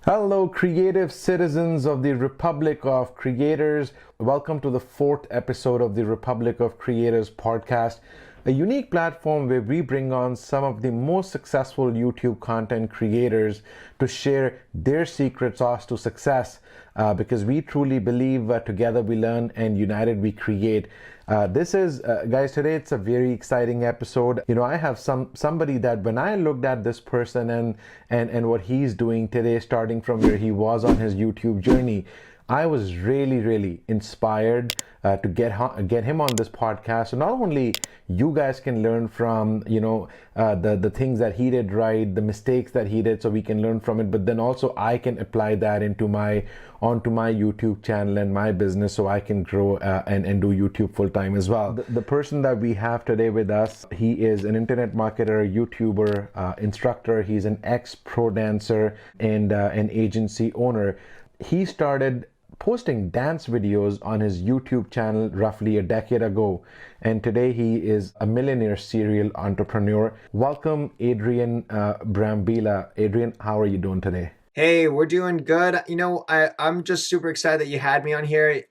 Hello, creative citizens of the Republic of Creators. Welcome to the fourth episode of the Republic of Creators podcast, a unique platform where we bring on some of the most successful YouTube content creators to share their secret sauce to success because we truly believe together we learn and united we create. Guys, today it's a very exciting episode. I have somebody that when I looked at this person and what he's doing today, starting from where he was on his YouTube journey, I was really inspired to get him on this podcast. So not only you guys can learn from the things that he did right, the mistakes that he did, so we can learn from it, but then also I can apply that onto my YouTube channel and my business, so I can grow and do YouTube full time as well. The person that we have today with us, he is an internet marketer, YouTuber, instructor. He's an ex-pro dancer and an agency owner. He started posting dance videos on his YouTube channel roughly a decade ago, and today he is a millionaire serial entrepreneur. Welcome, Adrian Brambila. Adrian, how are you doing today? Hey, we're doing good. I'm just super excited that you had me on here.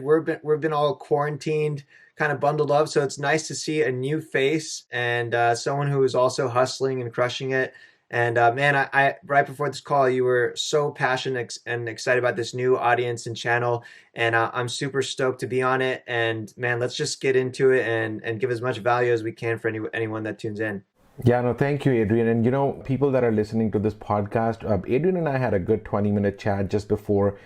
We've been all quarantined, kind of bundled up, so it's nice to see a new face and someone who is also hustling and crushing it. And man, I right before this call, you were so passionate and excited about this new audience and channel, and I'm super stoked to be on it. And man, let's just get into it and give as much value as we can for anyone that tunes in. Yeah, no, thank you, Adrian. And people that are listening to this podcast, Adrian and I had a good 20-minute chat just before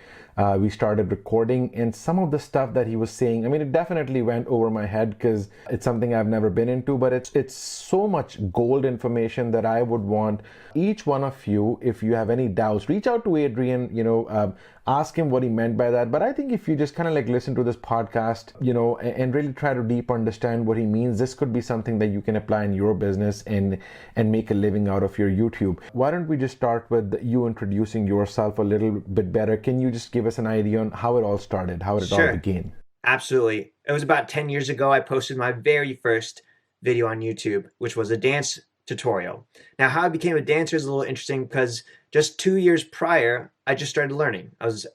we started recording. And some of the stuff that he was saying, I mean, it definitely went over my head because it's something I've never been into, but it's so much gold information that I would want each one of you, if you have any doubts, reach out to Adrian, ask him what he meant by that. But I think if you just kind of like listen to this podcast, and really try to deep understand what he means, this could be something that you can apply in your business and make a living out of your YouTube. Why don't we just start with you introducing yourself a little bit better? Can you just give us an idea on how it all started, how it all Sure. began? Absolutely. It was about 10 years ago I posted my very first video on YouTube, which was a dance tutorial. Now, how I became a dancer is a little interesting because just 2 years prior, I just started learning. I was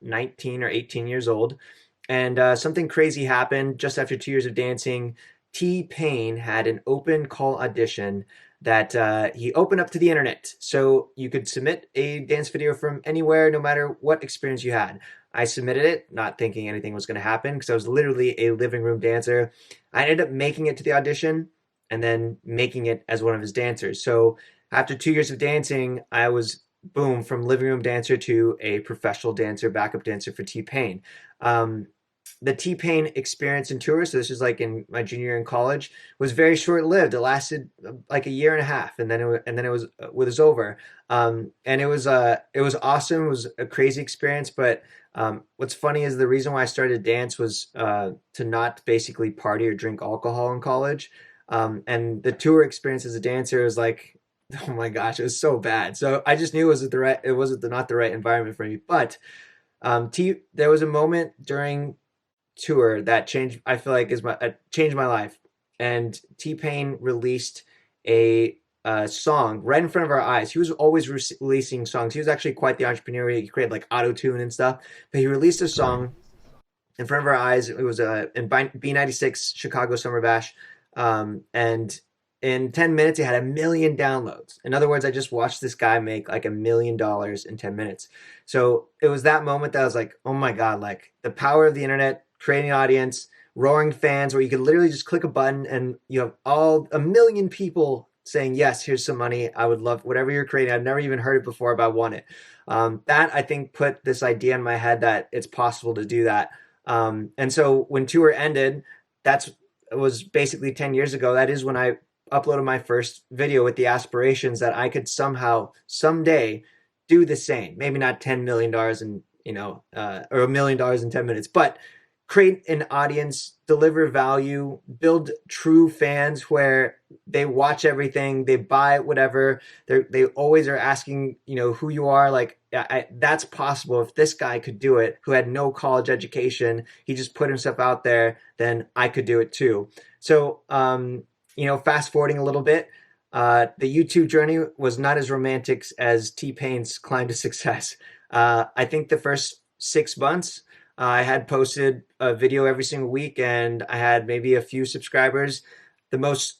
19 or 18 years old, and something crazy happened just after 2 years of dancing. T-Pain had an open call audition that he opened up to the internet. So you could submit a dance video from anywhere, no matter what experience you had. I submitted it, not thinking anything was going to happen because I was literally a living room dancer. I ended up making it to the audition and then making it as one of his dancers. So after 2 years of dancing, I was boom from living room dancer to a professional dancer, backup dancer for T-Pain. The T-Pain experience and tour, so this was like in my junior year in college, was very short-lived. It lasted like a year and a half, and then it was over. And it was awesome. It was a crazy experience. But what's funny is the reason why I started dance was to not basically party or drink alcohol in college. And the tour experience as a dancer was like, oh my gosh, it was so bad. So I just knew it wasn't not the right environment for me. But there was a moment during tour that changed, I feel like changed my life. And T-Pain released a song right in front of our eyes. He was always releasing songs. He was actually quite the entrepreneur. He created like auto tune and stuff. But he released a song in front of our eyes. It was in B96 Chicago Summer Bash, and in 10 minutes he had 1 million downloads. In other words, I just watched this guy make like $1 million in 10 minutes. So it was that moment that I was like, oh my God, like the power of the internet, creating an audience, roaring fans, where you could literally just click a button and you have 1 million people saying, yes, here's some money. I would love whatever you're creating. I've never even heard it before, but I want it. That I think put this idea in my head that it's possible to do that. And so when tour ended, it was basically 10 years ago. That is when I uploaded my first video with the aspirations that I could somehow, someday, do the same. Maybe not $10 million in, or $1 million in 10 minutes, but create an audience, deliver value, build true fans where they watch everything, they buy whatever. They always are asking, who you are. Like, that's possible. If this guy could do it, who had no college education, he just put himself out there, then I could do it too. So, fast forwarding a little bit, the YouTube journey was not as romantic as T-Pain's climb to success. I think the first 6 months, I had posted a video every single week, and I had maybe a few subscribers. The most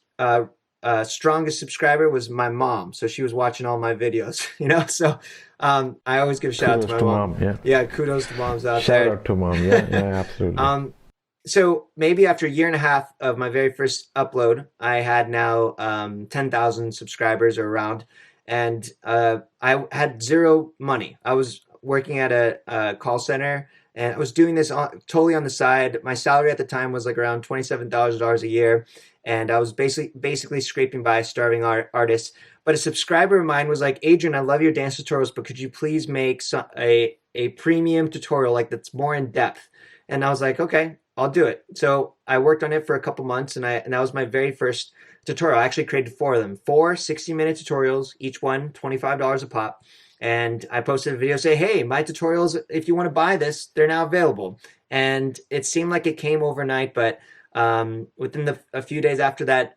strongest subscriber was my mom, so she was watching all my videos. So I always give a shout out to Kudos my to mom. mom. Yeah. Yeah, kudos to moms out Shout there. out to mom. Yeah. Yeah. Absolutely. So maybe after a year and a half of my very first upload, I had now 10,000 subscribers or around, and I had zero money. I was working at a call center, and I was doing this totally on the side. My salary at the time was like around $27,000 a year, and I was basically scraping by, starving artists. But a subscriber of mine was like, Adrian, I love your dance tutorials, but could you please make a premium tutorial like that's more in depth? And I was like, okay, I'll do it. So I worked on it for a couple months, and that was my very first tutorial. I actually created 4 of them, 4 60-minute tutorials, each one $25 a pop. And I posted a video say, hey, my tutorials, if you want to buy this, they're now available. And it seemed like it came overnight, but within a few days after that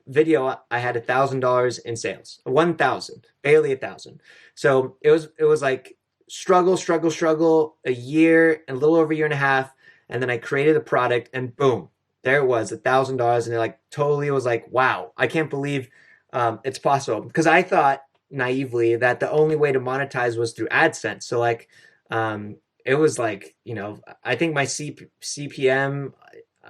video, I had $1,000 in sales, 1,000, barely 1,000. So it was like struggle, a year, a little over a year and a half. And then I created a product, and boom, there it was, $1,000. And it like totally was like, wow, I can't believe it's possible. Because I thought naively that the only way to monetize was through AdSense. So like, it was like, I think my CPM,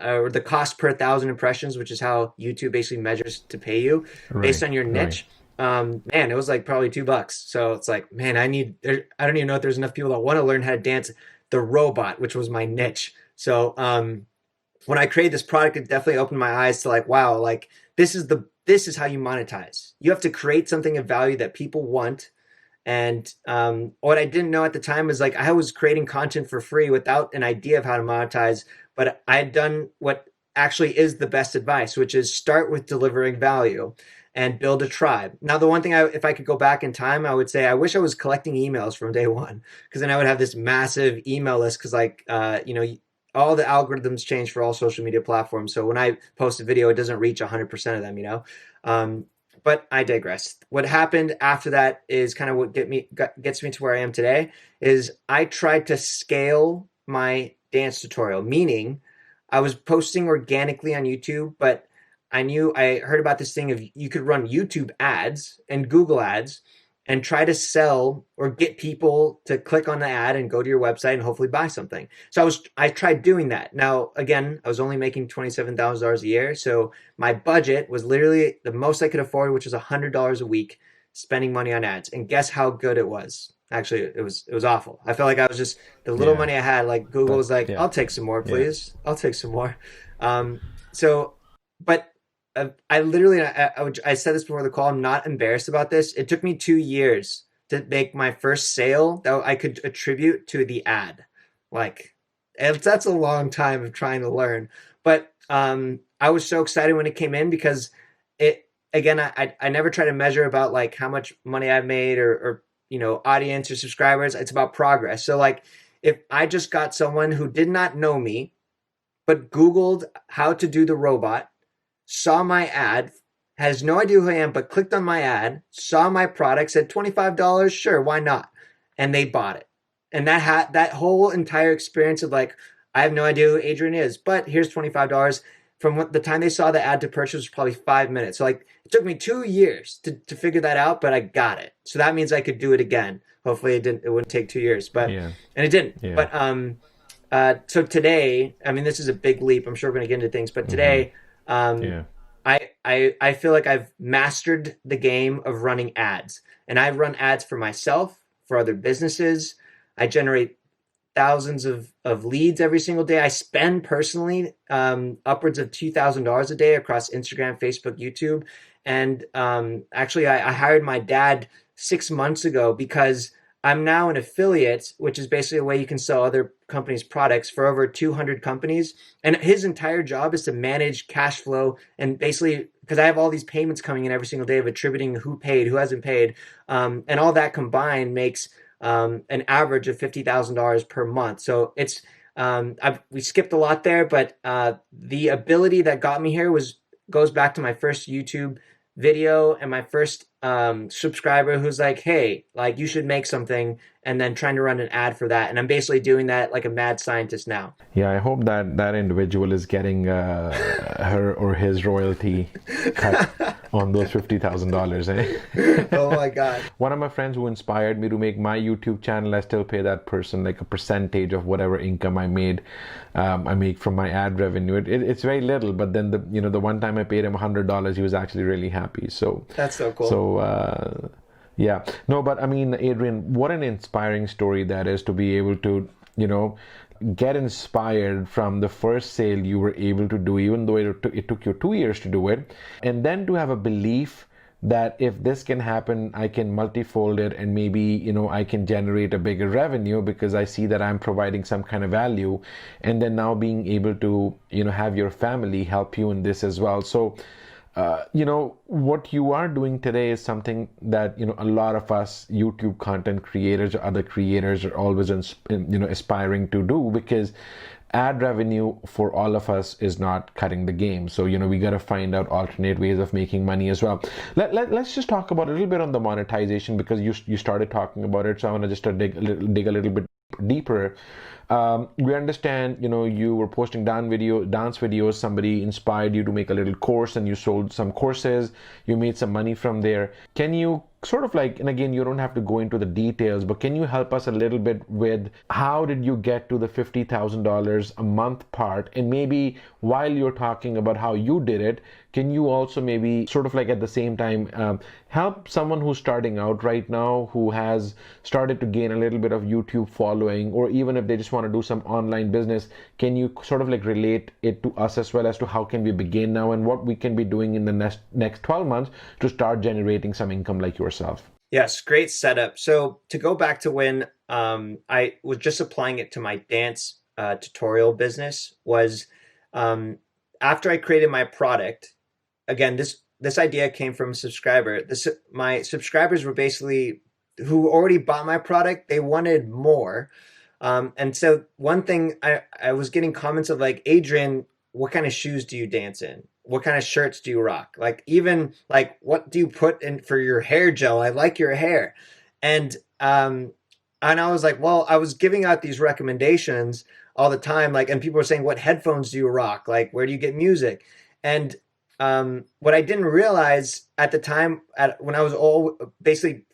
or the cost per 1,000 impressions, which is how YouTube basically measures to pay you based on your niche. Man, it was like probably $2. So it's like, man, I don't even know if there's enough people that want to learn how to dance the robot, which was my niche. So when I created this product, it definitely opened my eyes to like, wow, like this is how you monetize. You have to create something of value that people want. And what I didn't know at the time is like I was creating content for free without an idea of how to monetize, but I had done what actually is the best advice, which is start with delivering value and build a tribe. Now, the one thing if I could go back in time, I would say I wish I was collecting emails from day one, because then I would have this massive email list, because like, all the algorithms change for all social media platforms. So when I post a video, it doesn't reach 100% of them, but I digress. What happened after that is kind of what gets me to where I am today. Is I tried to scale my dance tutorial, meaning I was posting organically on YouTube, but I heard about this thing of you could run YouTube ads and Google ads and try to sell or get people to click on the ad and go to your website and hopefully buy something. So I tried doing that. Now, again, I was only making $27,000 a year. So my budget was literally the most I could afford, which was $100 a week, spending money on ads. And guess how good it was? Actually, it was awful. I felt like I was just the little money I had, like Google was like, I'll take some more, please. I'll take some more. But I literally, I said this before the call, I'm not embarrassed about this. It took me 2 years to make my first sale that I could attribute to the ad. Like, that's a long time of trying to learn. But I was so excited when it came in, because again, I never try to measure about like how much money I've made or audience or subscribers. It's about progress. So like, if I just got someone who did not know me, but Googled how to do the robot, saw my ad, has no idea who I am, but clicked on my ad, saw my product, said $25, sure, why not? And they bought it. And that whole entire experience of like, I have no idea who Adrian is, but here's $25. From the time they saw the ad to purchase was probably 5 minutes. So like, it took me 2 years to figure that out, but I got it. So that means I could do it again. Hopefully it wouldn't take 2 years, and it didn't. Yeah. But so today, I mean, this is a big leap. I'm sure we're going to get into things, but today, I feel like I've mastered the game of running ads, and I run ads for myself, for other businesses. I generate thousands of leads every single day. I spend personally upwards of $2,000 a day across Instagram, Facebook, YouTube. And actually, I hired my dad 6 months ago because I'm now an affiliate, which is basically a way you can sell other companies' products for over 200 companies. And his entire job is to manage cash flow, and basically, because I have all these payments coming in every single day of attributing who paid, who hasn't paid. And all that combined makes an average of $50,000 per month. So it's we skipped a lot there, but the ability that got me here goes back to my first YouTube video and my first subscriber who's like, hey, like you should make something, and then trying to run an ad for that. And I'm basically doing that like a mad scientist now. Yeah, I hope that that individual is getting her or his royalty cut on those $50,000, eh? Oh my God. One of my friends who inspired me to make my YouTube channel, I still pay that person like a percentage of whatever income I make from my ad revenue. It's very little, but then the one time I paid him $100, he was actually really happy. So that's so cool. So yeah, no, but I mean, Adrian, what an inspiring story that is, to be able to, get inspired from the first sale you were able to do, even though it took you 2 years to do it, and then to have a belief that if this can happen, I can multifold it, and maybe, I can generate a bigger revenue because I see that I'm providing some kind of value, and then now being able to, have your family help you in this as well. So what you are doing today is something that, a lot of us YouTube content creators or other creators are always, aspiring to do, because ad revenue for all of us is not cutting the game. So, we got to find out alternate ways of making money as well. Let's just talk about a little bit on the monetization, because you started talking about it. So I want to just dig a little bit deeper. We understand, you were posting dance videos, somebody inspired you to make a little course, and you sold some courses, you made some money from there. Can you sort of and again, you don't have to go into the details, but can you help us a little bit with how did you get to the $50,000 a month part? And maybe while you're talking about how you did it, can you also maybe sort of at the same time help someone who's starting out right now, who has started to gain a little bit of YouTube following, or even if they just want to do some online business, can you sort of relate it to us as well as to how can we begin now and what we can be doing in the next 12 months to start generating some income like yourself? Yes, great setup. So to go back to when I was just applying it to my dance tutorial business, was after I created my product. Again, this idea came from a subscriber. My subscribers were basically, who already bought my product, they wanted more. And so one thing, I was getting comments of like, Adrian, what kind of shoes do you dance in? What kind of shirts do you rock? Even what do you put in for your hair gel? I like your hair. And I was like, well, I was giving out these recommendations all the time. And people were saying, what headphones do you rock? Where do you get music? And what I didn't realize at the time, when I was all basically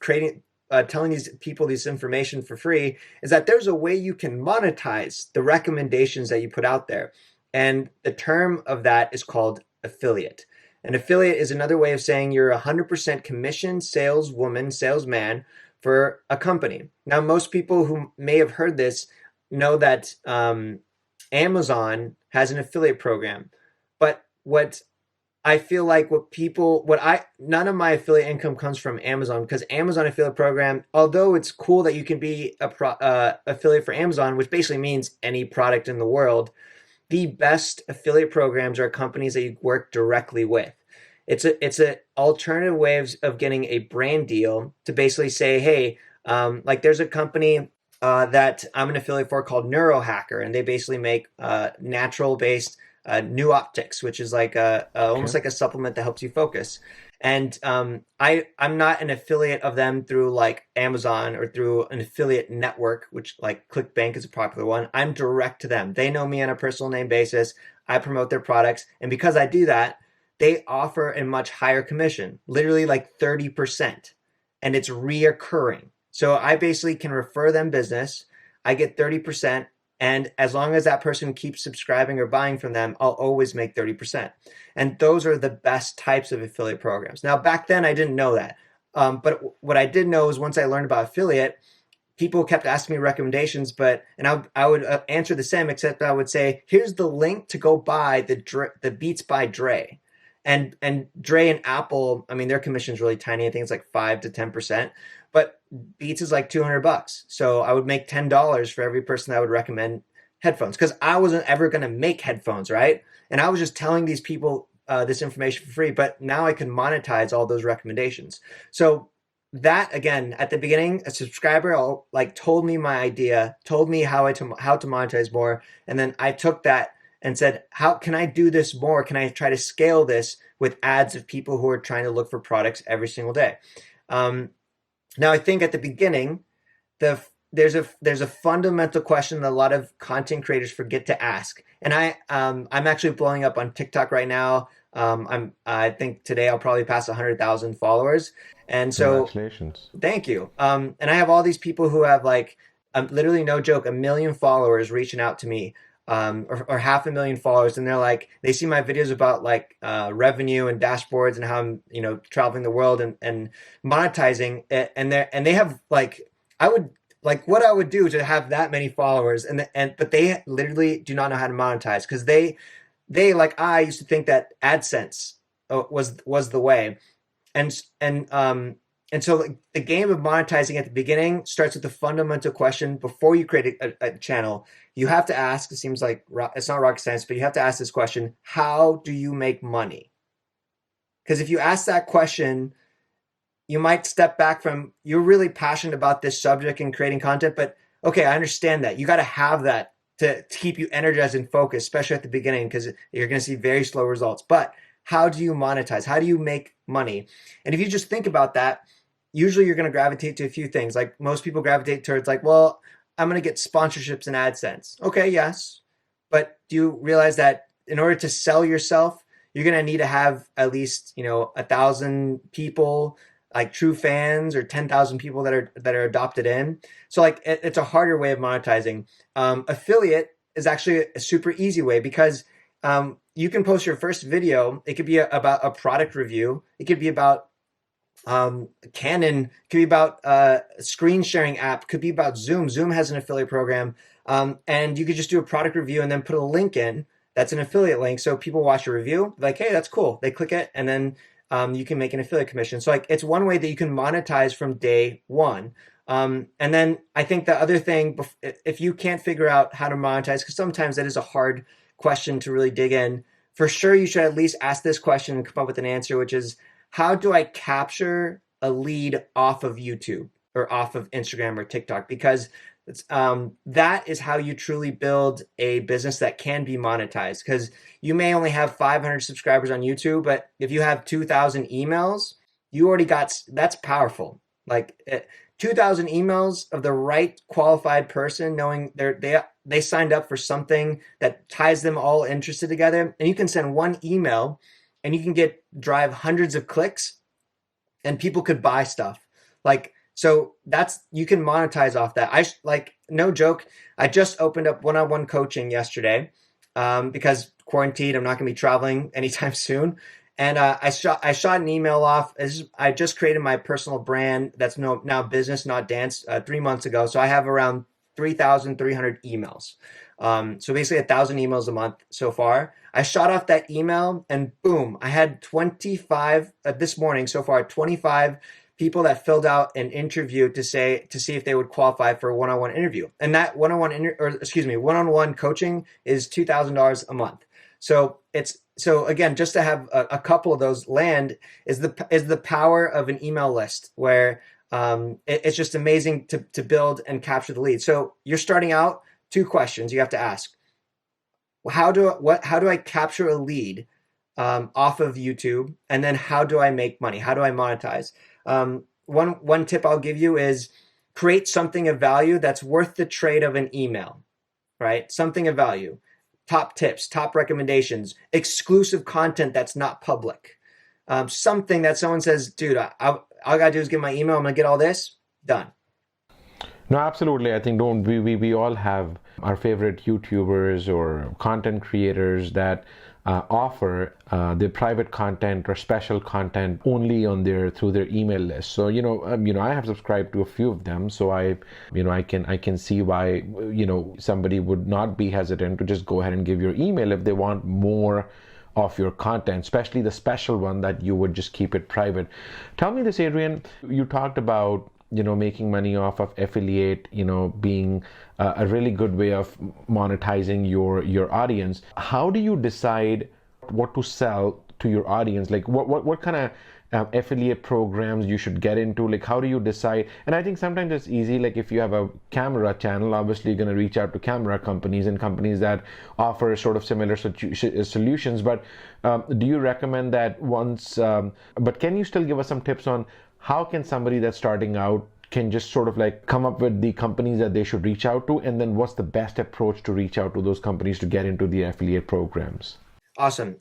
telling these people this information for free, is that there's a way you can monetize the recommendations that you put out there. And the term of that is called affiliate. An affiliate is another way of saying you're 100% commission saleswoman, salesman for a company. Now, most people who may have heard this know that Amazon has an affiliate program. But what I feel like none of my affiliate income comes from Amazon, because Amazon affiliate program, although it's cool that you can be a affiliate for Amazon, which basically means any product in the world, the best affiliate programs are companies that you work directly with. It's a alternative way of getting a brand deal to basically say, hey, there's a company that I'm an affiliate for called Neurohacker, and they basically make natural based new optics, which is almost like a supplement that helps you focus. And I'm not an affiliate of them through Amazon or through an affiliate network, which ClickBank is a popular one. I'm direct to them. They know me on a personal name basis. I promote their products. And because I do that, they offer a much higher commission, literally 30%. And it's reoccurring. So I basically can refer them business. I get 30%. And as long as that person keeps subscribing or buying from them, I'll always make 30%. And those are the best types of affiliate programs. Now, back then, I didn't know that. But what I did know is once I learned about affiliate, people kept asking me recommendations, and I would answer the same, except I would say, here's the link to go buy the Beats by Dre. And Dre and Apple, I mean, their commission is really tiny. I think it's 5 to 10%. But Beats is $200. So I would make $10 for every person that would recommend headphones, because I wasn't ever going to make headphones, right? And I was just telling these people this information for free, but now I can monetize all those recommendations. So that, again, at the beginning, a subscriber told me my idea, told me how to monetize more, and then I took that and said, how can I do this more? Can I try to scale this with ads of people who are trying to look for products every single day? Now, I think at the beginning, there's a fundamental question that a lot of content creators forget to ask. And I'm actually blowing up on TikTok right now. I think today I'll probably pass 100,000 followers. And so Congratulations. thank you. And I have all these people who have like, literally no joke, 1 million followers reaching out to me, or 500,000 followers, and they're like, they see my videos about like revenue and dashboards and how I'm, traveling the world and monetizing it, and they have like, I would like what I would do to have that many followers, but they literally do not know how to monetize, because they like I used to think that AdSense was the way, and so like, the game of monetizing at the beginning starts with the fundamental question before you create a channel. You have to ask, it seems like it's not rocket science, but you have to ask this question: how do you make money? Because if you ask that question, you might step back from, you're really passionate about this subject and creating content, but okay, I understand that. You got to have that to keep you energized and focused, especially at the beginning, because you're going to see very slow results. But how do you monetize? How do you make money? And if you just think about that, usually you're going to gravitate to a few things. Like most people gravitate towards like, well, I'm going to get sponsorships and AdSense. Okay, yes. But do you realize that in order to sell yourself, you're going to need to have at least, 1,000 people, like true fans, or 10,000 people that are adopted in. So like it's a harder way of monetizing. Affiliate is actually a super easy way, because you can post your first video. It could be about a product review. It could be about Canon, it could be about a screen sharing app, could be about Zoom. Zoom has an affiliate program. And you could just do a product review and then put a link in that's an affiliate link. So people watch your review, like, hey, that's cool. They click it, and then you can make an affiliate commission. So like it's one way that you can monetize from day one. And then I think the other thing, if you can't figure out how to monetize, because sometimes that is a hard question to really dig in, for sure you should at least ask this question and come up with an answer, which is, how do I capture a lead off of YouTube or off of Instagram or TikTok? Because that is how you truly build a business that can be monetized. Because you may only have 500 subscribers on YouTube, but if you have 2,000 emails, you already that's powerful. Like 2,000 emails of the right qualified person, knowing they signed up for something that ties them all interested together, and you can send one email and you can drive hundreds of clicks, and people could buy stuff. Like, so you can monetize off that. No joke, I just opened up one-on-one coaching yesterday, because quarantined, I'm not going to be traveling anytime soon. And I shot an email off. I just created my personal brand that's now business, not dance, 3 months ago. So I have around 3,300 emails. So basically 1,000 emails a month so far. I shot off that email, and boom, I had 25 this morning so far, 25 people that filled out an interview to see if they would qualify for a one-on-one interview. And that one-on-one coaching is $2,000 a month. So again, just to have a couple of those land is the power of an email list, where it's just amazing to build and capture the lead. So you're starting out, 2 questions you have to ask. How do I capture a lead off of YouTube? And then how do I make money? How do I monetize? One tip I'll give you is create something of value that's worth the trade of an email, right? Something of value. Top tips, top recommendations, exclusive content that's not public. Something that someone says, dude, all I gotta do is give my email, I'm gonna get all this done. No, absolutely. I think we all have our favorite YouTubers or content creators that offer their private content or special content only through their email list. So I have subscribed to a few of them, so I can see why somebody would not be hesitant to just go ahead and give your email if they want more of your content, especially the special one that you would just keep it private. Tell me this, Adrian. You talked about making money off of affiliate, being a really good way of monetizing your audience. How do you decide what to sell to your audience? Like what kind of affiliate programs you should get into? Like, how do you decide? And I think sometimes it's easy, like if you have a camera channel, obviously you're going to reach out to camera companies and companies that offer sort of similar solutions. But do you recommend that but can you still give us some tips on how can somebody that's starting out can just sort of like come up with the companies that they should reach out to, and then what's the best approach to reach out to those companies to get into the affiliate programs? Awesome.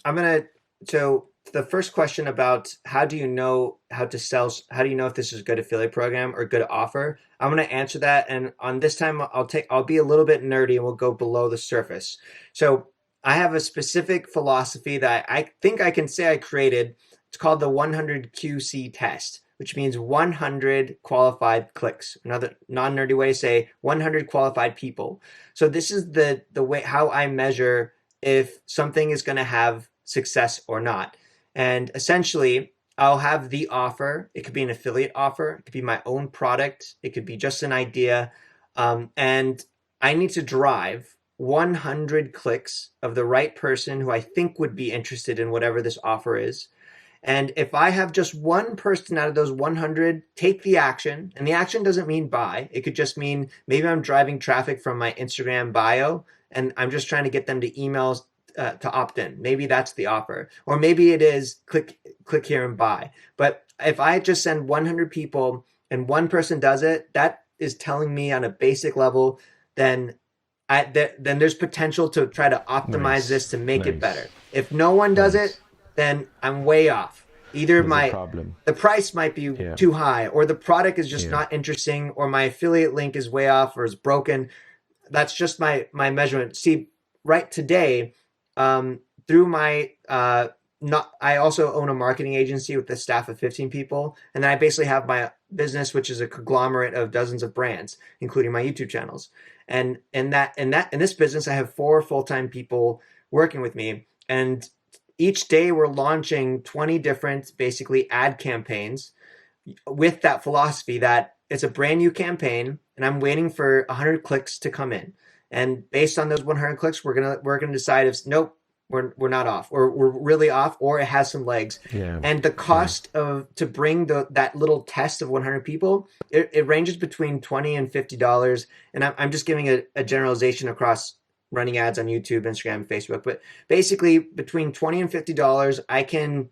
So the first question about how do you know how to sell, how do you know if this is a good affiliate program or a good offer? I'm going to answer that. And on this time, I'll be a little bit nerdy and we'll go below the surface. So I have a specific philosophy that I think I can say I created. It's called the 100 QC test, which means 100 qualified clicks. Another non-nerdy way to say 100 qualified people. So this is the way how I measure if something is going to have success or not. And essentially, I'll have the offer. It could be an affiliate offer. It could be my own product. It could be just an idea. And I need to drive 100 clicks of the right person who I think would be interested in whatever this offer is. And if I have just one person out of those 100 take the action, and the action doesn't mean buy, it could just mean maybe I'm driving traffic from my Instagram bio and I'm just trying to get them to email to opt in. Maybe that's the offer. Or maybe it is click here and buy. But if I just send 100 people and one person does it, that is telling me on a basic level, then there's potential to try to optimize this to make it better. If no one does it, then I'm way off. Either the price might be too high, or the product is just not interesting, or my affiliate link is way off or is broken. That's just my measurement. See, right today, through my I also own a marketing agency with a staff of 15 people, and then I basically have my business, which is a conglomerate of dozens of brands, including my YouTube channels. And in this business, I have 4 full-time people working with me, and each day we're launching 20 different basically ad campaigns with that philosophy that it's a brand new campaign and I'm waiting for 100 clicks to come in. And based on those 100 clicks, we're gonna decide if nope, we're not off, or we're really off, or it has some legs. And the cost to bring that little test of 100 people, it ranges between $20 and $50. And I'm just giving a generalization across running ads on YouTube, Instagram, Facebook. But basically between $20 and $50, I can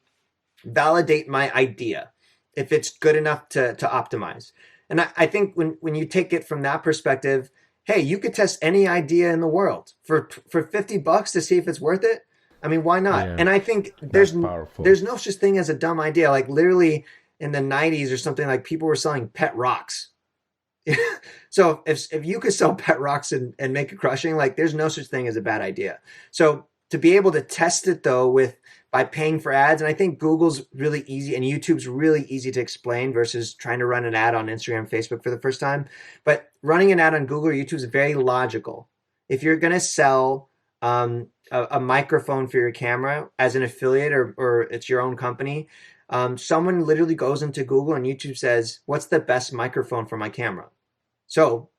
validate my idea if it's good enough to optimize. And I think when you take it from that perspective, hey, you could test any idea in the world for $50 to see if it's worth it. I mean, why not? And I think there's no such thing as a dumb idea. Like literally in the 90s or something, like people were selling pet rocks. So if you could sell pet rocks and make a crushing, like there's no such thing as a bad idea. So to be able to test it though by paying for ads, and I think Google's really easy and YouTube's really easy to explain versus trying to run an ad on Instagram, Facebook for the first time. But running an ad on Google or YouTube is very logical. If you're going to sell a microphone for your camera as an affiliate or it's your own company, someone literally goes into Google and YouTube says, what's the best microphone for my camera? So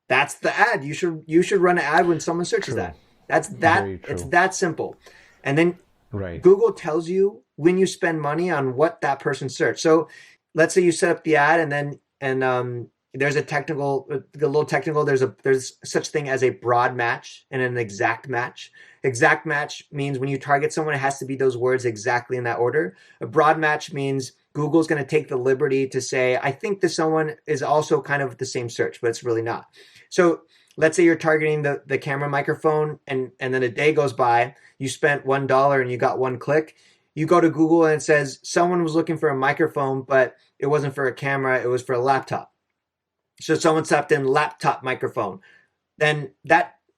that's the ad. You should run an ad when someone searches that. It's that simple. And then Google tells you when you spend money on what that person searched. So let's say you set up the ad and there's there's such thing as a broad match and an exact match. Exact match means when you target someone, it has to be those words exactly in that order. A broad match means Google's going to take the liberty to say, I think this someone is also kind of the same search, but it's really not. So let's say you're targeting the camera microphone and then a day goes by, you spent $1 and you got 1 click. You go to Google and it says someone was looking for a microphone, but it wasn't for a camera, it was for a laptop. So someone typed in laptop microphone.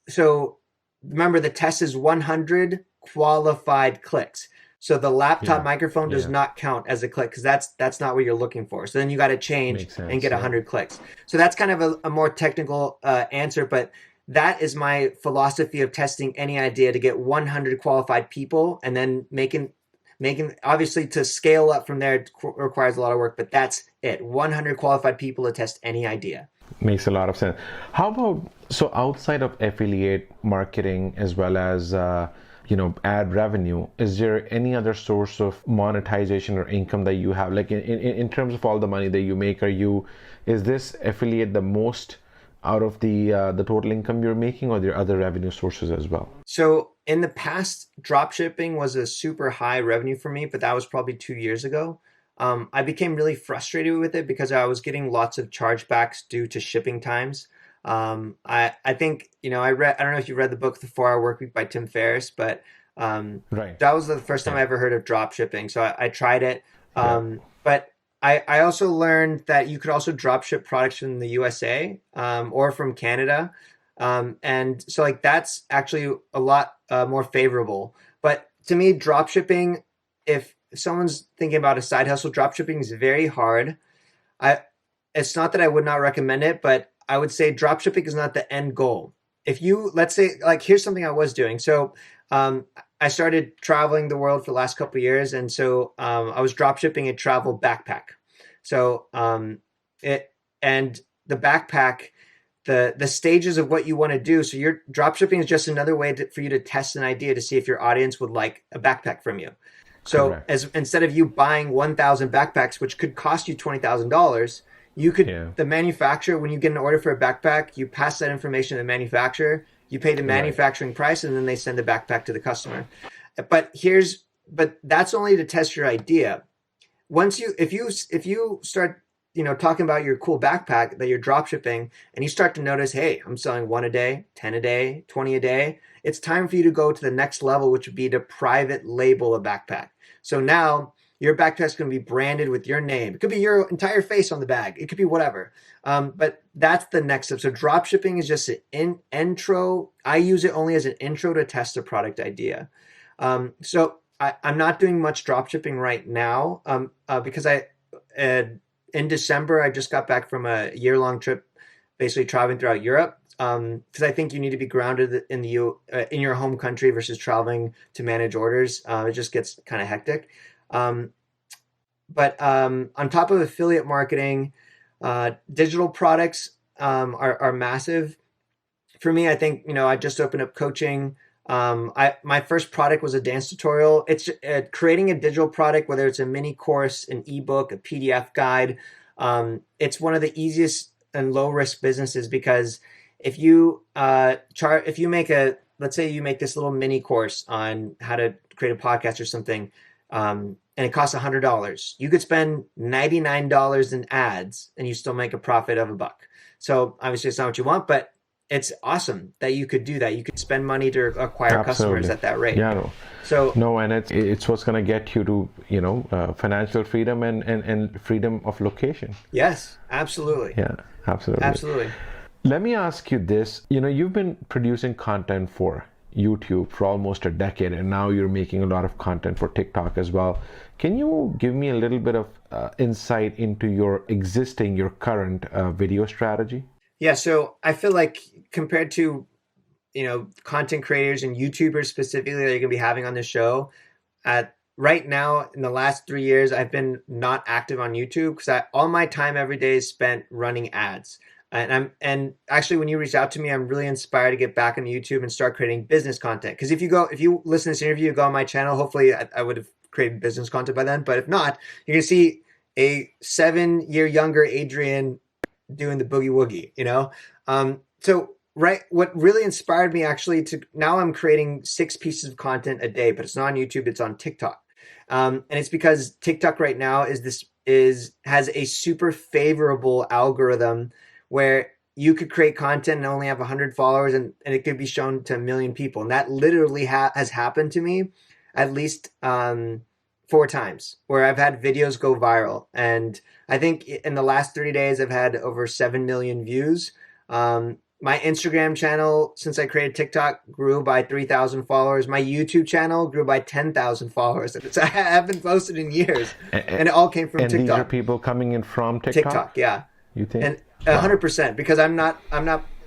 So remember the test is 100 qualified clicks. So the laptop microphone does not count as a click because that's not what you're looking for. So then you got to change and get 100 clicks. So that's kind of a more technical answer, but that is my philosophy of testing any idea to get 100 qualified people, and then making obviously to scale up from there it requires a lot of work, but that's it. 100 qualified people to test any idea. Makes a lot of sense. How about, so outside of affiliate marketing as well as ad revenue, is there any other source of monetization or income that you have? Like in terms of all the money that you make, is this affiliate the most out of the total income you're making, or there are other revenue sources as well? So in the past, drop shipping was a super high revenue for me, but that was probably 2 years ago. I became really frustrated with it because I was getting lots of chargebacks due to shipping times. I think, I don't know if you read the book, The 4 Hour Workweek by Tim Ferriss, but Right. that was the first time I Yeah. ever heard of drop shipping. So I tried it. Yeah. But I also learned that you could also drop ship products from the USA or from Canada. And so like that's actually a lot more favorable. But to me, drop shipping, if someone's thinking about a side hustle, drop shipping is very hard. I It's not that I would not recommend it, but I would say drop shipping is not the end goal. If you, let's say, like, here's something I was doing. So I started traveling the world for the last couple of years, and so I was drop shipping a travel backpack. So it and the backpack, the stages of what you want to do. So your drop shipping is just another way for you to test an idea to see if your audience would like a backpack from you. So Correct. as instead of you buying 1,000 backpacks, which could cost you $20,000, you could Yeah. the manufacturer, when you get an order for a backpack, you pass that information to the manufacturer, you pay the Right. manufacturing price, and then they send the backpack to the customer. But that's only to test your idea. If you start talking about your cool backpack that you're drop shipping, and you start to notice, hey, I'm selling 1 a day, 10 a day, 20 a day, it's time for you to go to the next level, which would be to private label a backpack. So now your backpack's going to be branded with your name. It could be your entire face on the bag. It could be whatever. But that's the next step. So drop shipping is just an intro. I use it only as an intro to test a product idea. So I'm not doing much drop shipping right now because in December, I just got back from a year-long trip, basically traveling throughout Europe. Because I think you need to be grounded in in your home country versus traveling to manage orders. It just gets kind of hectic. But on top of affiliate marketing, digital products are massive. For me, I think I just opened up coaching. My first product was a dance tutorial. It's creating a digital product, whether it's a mini course, an ebook, a PDF guide. It's one of the easiest and low risk businesses because if you let's say you make this little mini course on how to create a podcast or something, and it costs $100, you could spend $99 in ads and you still make a profit of $1. So obviously it's not what you want, but it's awesome that you could do that. You could spend money to acquire customers Absolutely. at that rate. Yeah, no. So No, and it's what's going to get you to financial freedom and freedom of location. yes, absolutely. Yeah, absolutely. Absolutely. Let me ask you this. You've been producing content for YouTube for almost a decade, and now you're making a lot of content for TikTok as well. Can you give me a little bit of insight into your current video strategy? Yeah, so I feel like compared to content creators and YouTubers specifically that you're gonna be having on the show, right now in the last 3 years, I've been not active on YouTube because all my time every day is spent running ads. And actually, when you reached out to me, I'm really inspired to get back on YouTube and start creating business content. Because if you listen to this interview, you go on my channel. Hopefully, I would have created business content by then. But if not, you're gonna see a 7-year younger Adrian doing the boogie woogie. So right, what really inspired me actually to now I'm creating 6 pieces of content a day, but it's not on YouTube, it's on TikTok. And it's because TikTok right now has a super favorable algorithm where you could create content and only have 100 followers and it could be shown to 1 million people. And that literally has happened to me at least 4 times where I've had videos go viral. And I think in the last 30 days, I've had over 7 million views. My Instagram channel, since I created TikTok, grew by 3,000 followers. My YouTube channel grew by 10,000 followers. I haven't posted in years. And it all came from And TikTok. these are people coming in from TikTok? TikTok, yeah. You think? And 100%, because I'm not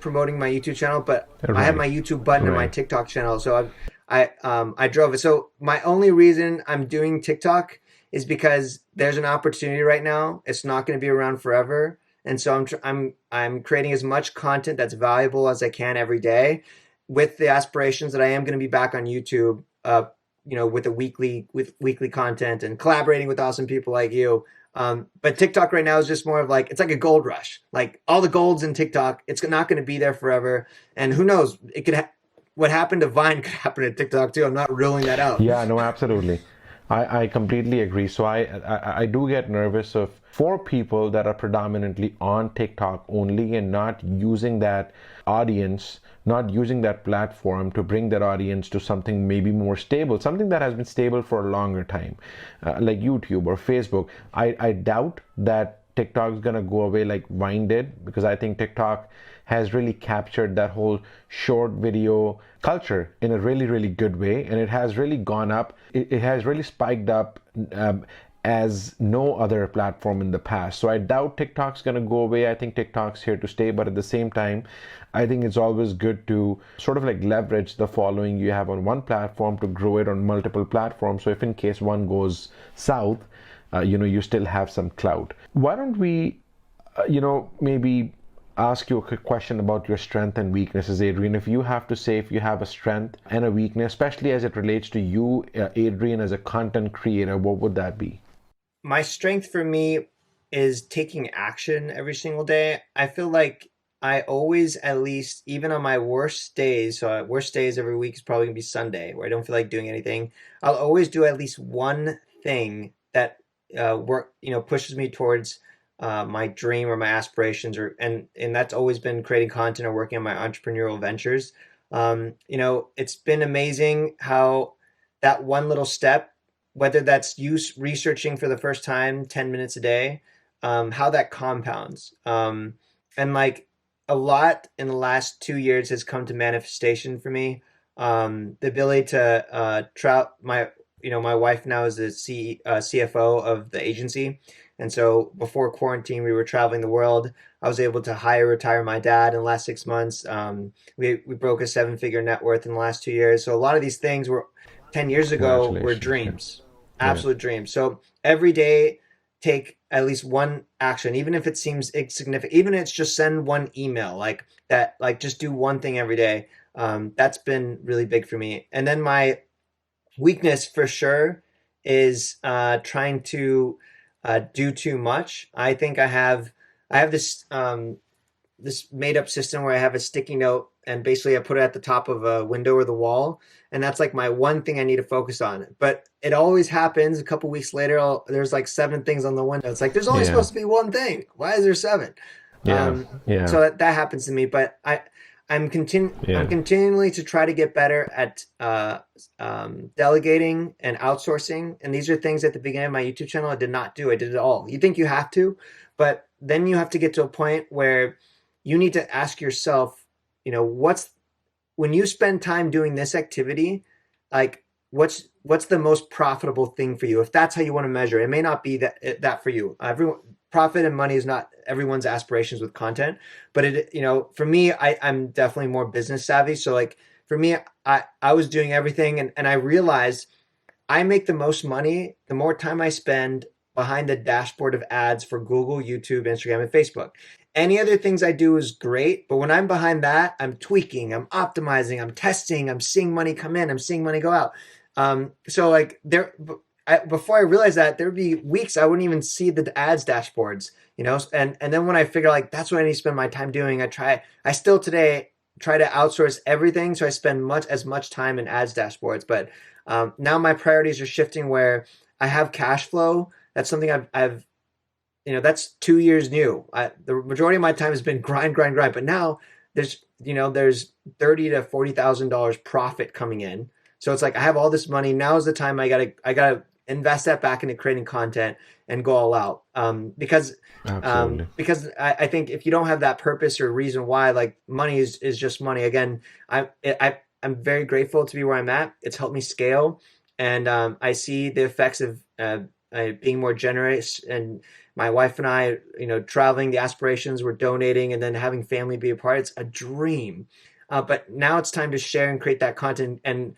promoting my YouTube channel, but I have my YouTube button and my Right. TikTok channel. So I drove it. So my only reason I'm doing TikTok is because there's an opportunity right now. It's not going to be around forever. And so I'm creating as much content that's valuable as I can every day with the aspirations that I am going to be back on YouTube with weekly content and collaborating with awesome people like you. But TikTok right now is just more of like, it's like a gold rush. Like all the gold's in TikTok. It's not going to be there forever. And who knows? It could what happened to Vine could happen to TikTok too. I'm not ruling that out. Yeah, no, absolutely. I completely agree. So I do get nervous of for people that are predominantly on TikTok only and not using that audience, not using that platform to bring that audience to something maybe more stable, something that has been stable for a longer time, like YouTube or Facebook. I doubt that TikTok is gonna go away like Vine did, because I think TikTok has really captured that whole short video culture in a really, really good way, and it has really gone up. It has really spiked up as no other platform in the past. So I doubt TikTok's gonna go away. I think TikTok's here to stay, but at the same time, I think it's always good to sort of like leverage the following you have on one platform to grow it on multiple platforms. So if in case one goes south, you still have some clout. Why don't we, maybe ask you a quick question about your strength and weaknesses, Adrian. If you have to say if you have a strength and a weakness, especially as it relates to you, Adrian, as a content creator, what would that be? My strength for me is taking action every single day. I feel like I always, at least, even on my worst days, so worst days every week is probably gonna be Sunday, where I don't feel like doing anything. I'll always do at least one thing that pushes me towards my dream or my aspirations, and that's always been creating content or working on my entrepreneurial ventures. It's been amazing how that one little step, whether that's you researching for the first time 10 minutes a day, how that compounds. And like a lot in the last 2 years has come to manifestation for me. The ability to my wife now is the CFO of the agency. And so before quarantine, we were traveling the world. I was able to retire my dad in the last 6 months. We broke a 7-figure net worth in the last 2 years. So a lot of these things were 10 years ago were dreams, absolute dreams. So every day, take at least one action, even if it seems insignificant, even if it's just send one email like that, like just do one thing every day. That's been really big for me. And then my weakness for sure is trying to do too much. I think I have this this made up system where I have a sticky note and basically I put it at the top of a window or the wall, and that's like my one thing I need to focus on. But it always happens a couple weeks later, there's like 7 things on the window. It's like there's only supposed to be one thing. Why is there 7? So that happens to me, but I'm continually to try to get better at delegating and outsourcing. And these are things at the beginning of my YouTube channel I did not do. I did it all. You think you have to, but then you have to get to a point where you need to ask yourself, when you spend time doing this activity, like what's the most profitable thing for you? If that's how you want to measure, it may not be that for you. Profit and money is not everyone's aspirations with content, but for me, I'm definitely more business savvy. So like for me, I was doing everything and I realized I make the most money the more time I spend behind the dashboard of ads for Google, YouTube, Instagram, and Facebook. Any other things I do is great, but when I'm behind that, I'm tweaking, I'm optimizing, I'm testing, I'm seeing money come in, I'm seeing money go out. So like before I realized that, there'd be weeks I wouldn't even see the ads dashboards, and then when I figure like that's what I need to spend my time doing, I still today try to outsource everything, so I spend as much time in ads dashboards. But now my priorities are shifting where I have cash flow. That's something I've that's 2 years new. The majority of my time has been grind. But now there's $30,000 to $40,000 profit coming in. So it's like I have all this money. Now is the time I gotta invest that back into creating content and go all out. Because I think if you don't have that purpose or reason why, like money is just money. Again, I'm very grateful to be where I'm at. It's helped me scale, and I see the effects of being more generous, and my wife and I, traveling, the aspirations, we're donating, and then having family be a part. It's a dream. But now it's time to share and create that content and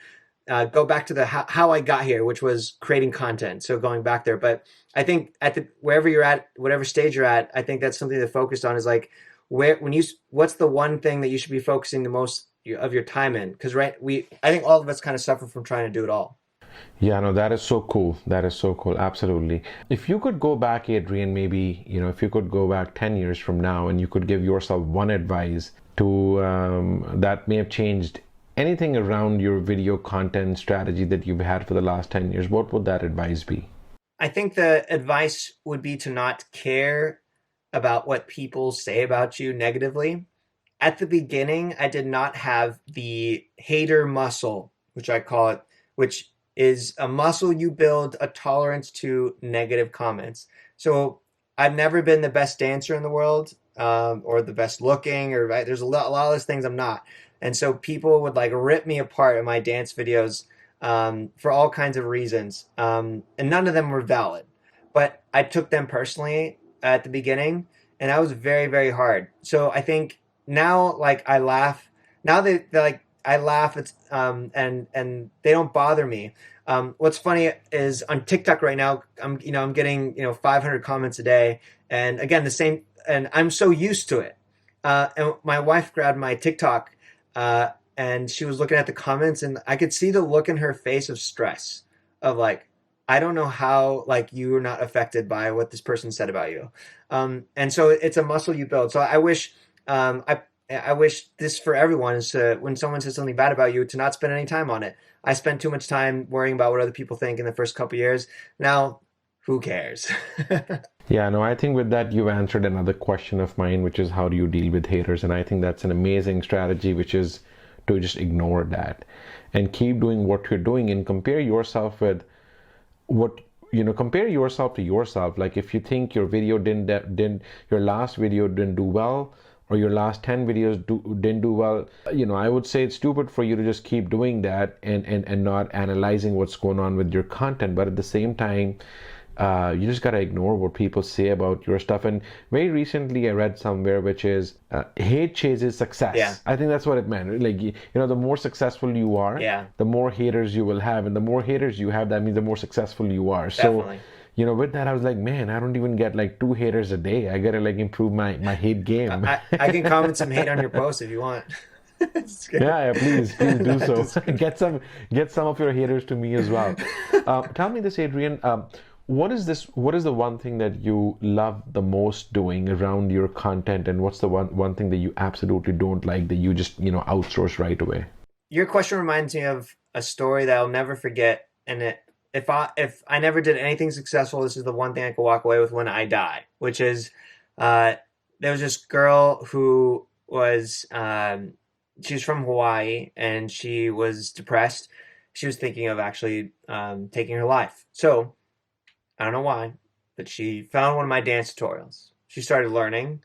go back to how I got here, which was creating content. So going back there, but I think wherever you're at, whatever stage you're at, I think that's something to focus on is like what's the one thing that you should be focusing the most your time in, because I think all of us kind of suffer from trying to do it all. Yeah, no, that is so cool. That is so cool. Absolutely. If you could go back, Adrian, maybe, if you could go back 10 years from now and you could give yourself one advice to that may have changed anything around your video content strategy that you've had for the last 10 years, what would that advice be? I think the advice would be to not care about what people say about you negatively. At the beginning, I did not have the hater muscle, which I call it, which is a muscle you build a tolerance to negative comments. So I've never been the best dancer in the world, or the best looking, or right, there's a lot of those things I'm not. And so people would like rip me apart in my dance videos, for all kinds of reasons. And none of them were valid. But I took them personally at the beginning, and that was very, very hard. So I think now, like, I laugh. Now they like, I laugh. It's and they don't bother me. What's funny is on TikTok right now, I'm getting 500 comments a day, and again the same, and I'm so used to it. And my wife grabbed my TikTok, and she was looking at the comments, and I could see the look in her face of stress, of like, I don't know how like you're not affected by what this person said about you. And so it's a muscle you build. So I wish, I wish this for everyone is to, when someone says something bad about you, to not spend any time on it. I spent too much time worrying about what other people think in the first couple years. Now, who cares? Yeah, no, I think with that you've answered another question of mine, which is how do you deal with haters? And I think that's an amazing strategy, which is to just ignore that and keep doing what you're doing and compare yourself with what compare yourself to yourself. Like if you think your video didn't your last video didn't do well, or your last 10 videos didn't do well, I would say it's stupid for you to just keep doing that and not analyzing what's going on with your content. But at the same time, you just gotta ignore what people say about your stuff. And very recently I read somewhere which is hate chases success. Yeah. I think that's what it meant. Like, the more successful you are, Yeah. the more haters you will have, and the more haters you have, that means the more successful you are. Definitely. So with that I was like, man, I don't even get like 2 haters a day. I gotta like improve my hate game. I can comment some hate on your post if you want. Yeah, please do so. Get some of your haters to me as well. Tell me this, Adrian. What is the one thing that you love the most doing around your content, and what's the one thing that you absolutely don't like, that you just outsource right away? Your question reminds me of a story that I'll never forget. And if I never did anything successful, this is the one thing I could walk away with when I die, which is, there was this girl who was, she was from Hawaii, and she was depressed. She was thinking of actually taking her life. So I don't know why, but she found one of my dance tutorials. She started learning.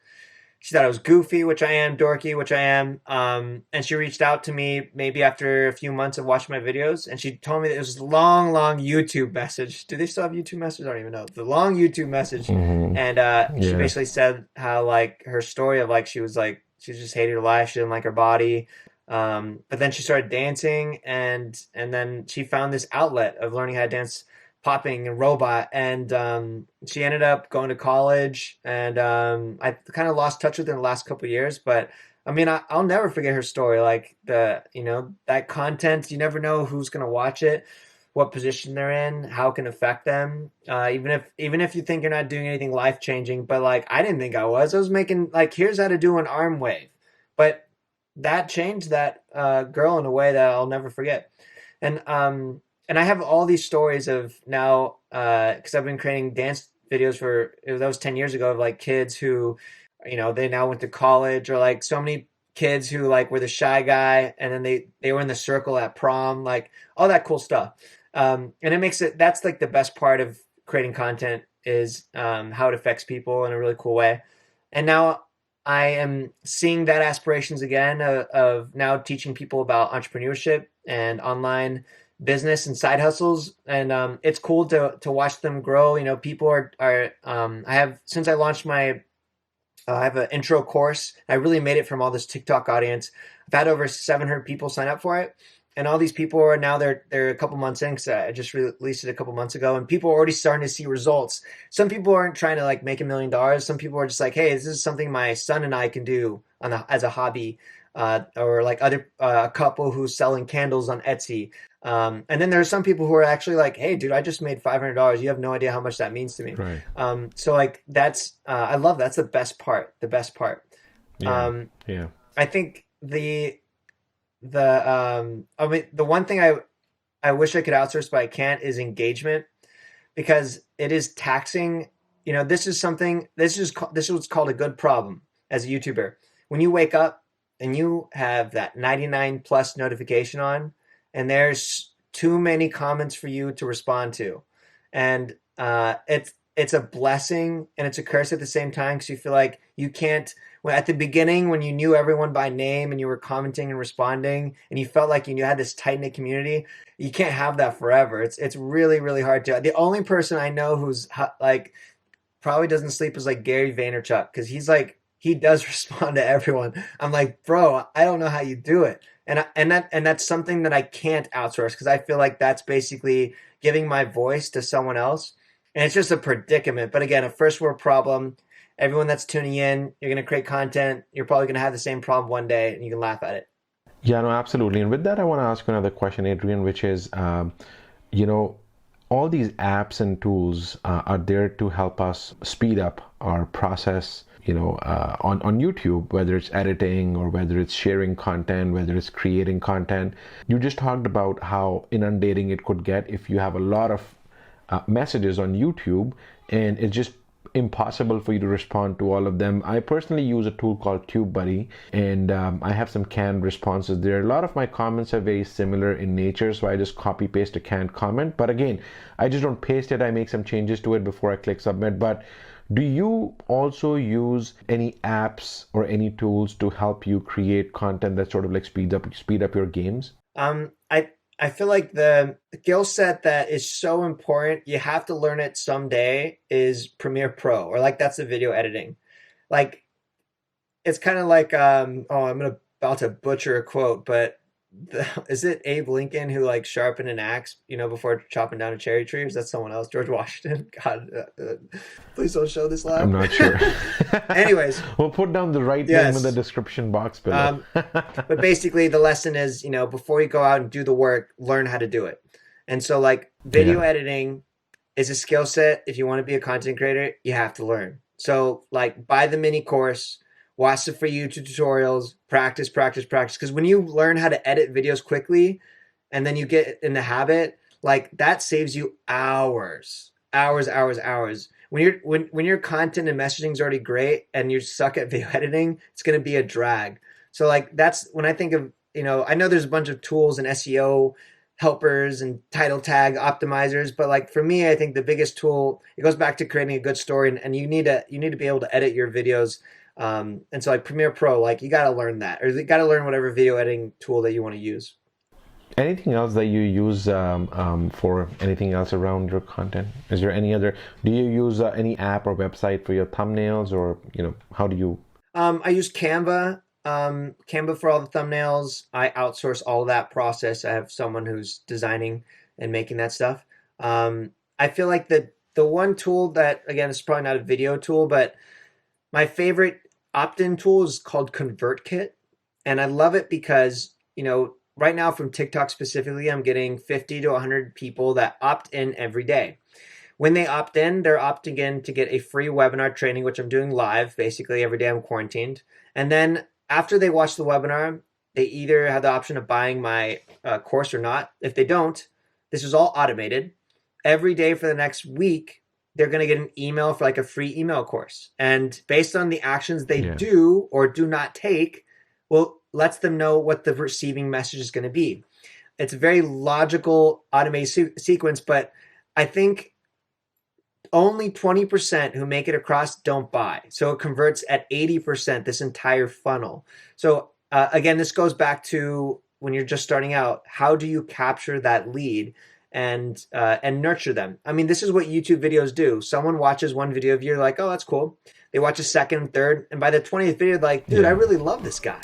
She thought I was goofy, which I am, dorky, which I am. And she reached out to me maybe after a few months of watching my videos, and she told me that it was this long, long YouTube message. Do they still have YouTube messages? I don't even know. The long YouTube message. Mm-hmm. And she basically said how like her story of like she just hated her life. She didn't like her body. But then she started dancing, and then she found this outlet of learning how to dance popping and robot, and she ended up going to college, and I kind of lost touch with her in the last couple of years, but I mean, I'll never forget her story. Like that content, you never know who's going to watch it, what position they're in, how it can affect them, even if you think you're not doing anything life-changing. But like, I didn't think I was making like, here's how to do an arm wave, but that changed that girl in a way that I'll never forget. And I have all these stories of now, because I've been creating dance videos that was 10 years ago, of like kids who, they now went to college, or like so many kids who like were the shy guy, and then they were in the circle at prom, like all that cool stuff. And that's like the best part of creating content, is how it affects people in a really cool way. And now I am seeing that aspirations again of now teaching people about entrepreneurship and online business and side hustles, and it's cool to watch them grow. People are I have, since I launched I have an intro course. I really made it from all this TikTok audience. I've had over 700 people sign up for it, and all these people are now they're a couple months in, because I just released it a couple months ago, and people are already starting to see results. Some people aren't trying to like make $1 million. Some people are just like, hey, this is something my son and I can do as a hobby. or like other a couple who's selling candles on Etsy. And then there are some people who are actually like, hey, dude, I just made $500. You have no idea how much that means to me. Right. So like that's I love that's the best part. The best part. Yeah. Um, Yeah. I think I mean the one thing I wish I could outsource but I can't is engagement because it is taxing. You know, this is something. This is what's called a good problem as a YouTuber. When you wake up and you have that 99 plus notification on, and there's too many comments for you to respond to, and it's a blessing and it's a curse at the same time because you feel like you can't. Well, at the beginning, when you knew everyone by name and you were commenting and responding, and you felt like you had this tight knit community, you can't have that forever. It's really really hard to. The only person I know who's like probably doesn't sleep is like Gary Vaynerchuk because he's like he does respond to everyone. I'm like, bro, I don't know how you do it, and that's something that I can't outsource because I feel like that's basically giving my voice to someone else, and it's just a predicament. But again, a first world problem. Everyone that's tuning in, you're going to create content. You're probably going to have the same problem one day, and you can laugh at it. Yeah, no, absolutely. And with that, I want to ask you another question, Adrian, which is, you know, all these apps and tools are there to help us speed up our process, on YouTube, whether it's editing or whether it's sharing content, whether it's creating content. You just talked about how inundating it could get if you have a lot of messages on YouTube, and it's just impossible for you to respond to all of them. I personally use a tool called TubeBuddy, and I have some canned responses there. A lot of my comments are very similar in nature, so I just copy paste a canned comment. But again, I just don't paste it. I make some changes to it before I click submit. But do you also use any apps or any tools to help you create content that sort of like speed up your games? I feel like the skill set that is so important, you have to learn it someday, is Premiere Pro, or like that's the video editing. Like it's kind of like about to butcher a quote, but is it Abe Lincoln who like sharpened an axe, before chopping down a cherry tree? Or is that someone else? George Washington? God, please don't show this I'm live. not sure. Anyways, We'll put down the right name in the description box below. But basically the lesson is, before you go out and do the work, learn how to do it. And so like video editing is a skill set. If you want to be a content creator, you have to learn. So like buy the mini course, watch the free YouTube tutorials, practice. Because when you learn how to edit videos quickly and then you get in the habit, like that saves you hours. When your content and messaging is already great and you suck at video editing, it's going to be a drag. So like that's when I think of, I know there's a bunch of tools and SEO helpers and title tag optimizers, but like for me, I think the biggest tool, it goes back to creating a good story, and you need to be able to edit your videos. And so like Premiere Pro, like you got to learn that, or you got to learn whatever video editing tool that you want to use. Anything else that you use for anything else around your content? Is there any other, do you use any app or website for your thumbnails, or, how do you? I use Canva. Canva for all the thumbnails. I outsource all of that process. I have someone who's designing and making that stuff. I feel like the one tool that, again, it's probably not a video tool, but my favorite opt-in tool is called ConvertKit. And I love it because, right now from TikTok specifically, I'm getting 50 to 100 people that opt in every day. When they opt in, they're opting in to get a free webinar training, which I'm doing live basically every day I'm quarantined. And then after they watch the webinar, they either have the option of buying my course or not. If they don't, this is all automated. Every day for the next week, they're going to get an email for like a free email course. And based on the actions they do or do not take, well, lets them know what the receiving message is going to be. It's a very logical automated sequence, but I think only 20% who make it across don't buy. So it converts at 80%, this entire funnel. So again, this goes back to when you're just starting out, how do you capture that lead and nurture them? I mean, this is what YouTube videos do. Someone watches one video of you, you're like, oh, that's cool. They watch a second, third, and by the 20th video, they're like, dude, I really love this guy.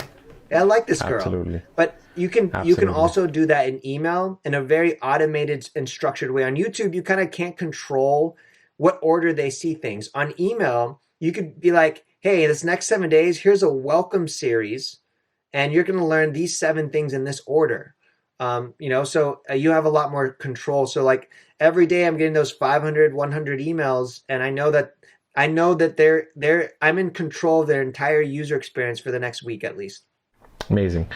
I like this girl. Absolutely. But you can also do that in email in a very automated and structured way. On YouTube, you kind of can't control what order they see things. On email, you could be like, hey, this next 7 days, here's a welcome series. and you're going to learn these 7 things in this order. So you have a lot more control. So like every day I'm getting those 500, 100 emails, and I know that I'm in control of their entire user experience for the next week at least. Amazing.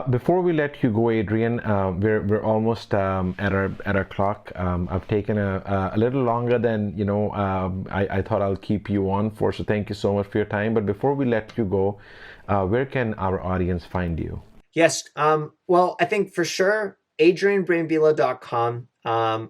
Before we let you go, Adrian, we're almost at our clock. I've taken a little longer than I thought I'll keep you on for. So thank you so much for your time. But before we let you go, where can our audience find you? Yes. Well, I think for sure, AdrianBrambila.com. I'm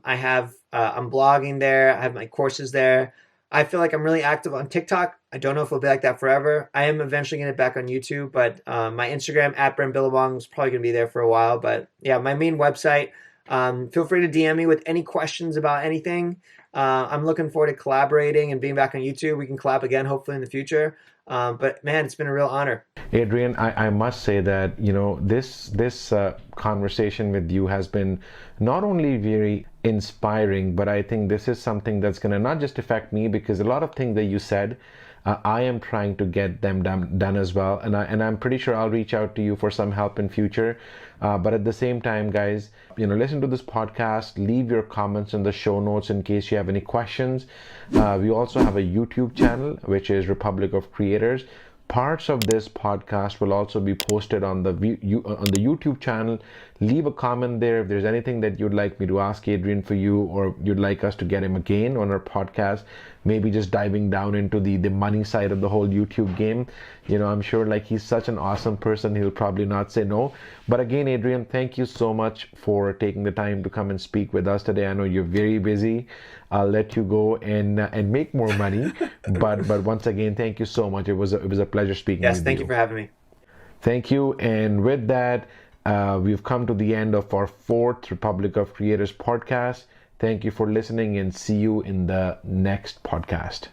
blogging there. I have my courses there. I feel like I'm really active on TikTok. I don't know if it'll be like that forever. I am eventually going to get back on YouTube, but my Instagram @BrambilaBong is probably going to be there for a while. But yeah, my main website. Feel free to DM me with any questions about anything. I'm looking forward to collaborating and being back on YouTube. We can collab again, hopefully in the future. But man, it's been a real honor. Adrian, I must say that this conversation with you has been not only very inspiring, but I think this is something that's going to not just affect me, because a lot of things that you said, I am trying to get them done as well, and I'm pretty sure I'll reach out to you for some help in future. But at the same time, guys, listen to this podcast, leave your comments in the show notes in case you have any questions. We also have a YouTube channel, which is Republic of Creators. Parts of this podcast will also be posted on the YouTube channel. Leave a comment there if there's anything that you'd like me to ask Adrian for you, or you'd like us to get him again on our podcast. Maybe just diving down into the money side of the whole YouTube game. I'm sure like he's such an awesome person, he'll probably not say no. But again, Adrian, thank you so much for taking the time to come and speak with us today. I know you're very busy. I'll let you go and make more money. but once again, thank you so much. It was a pleasure speaking with you. Yes, thank you for having me. Thank you. And with that, we've come to the end of our 4th Republic of Creators podcast. Thank you for listening, and see you in the next podcast.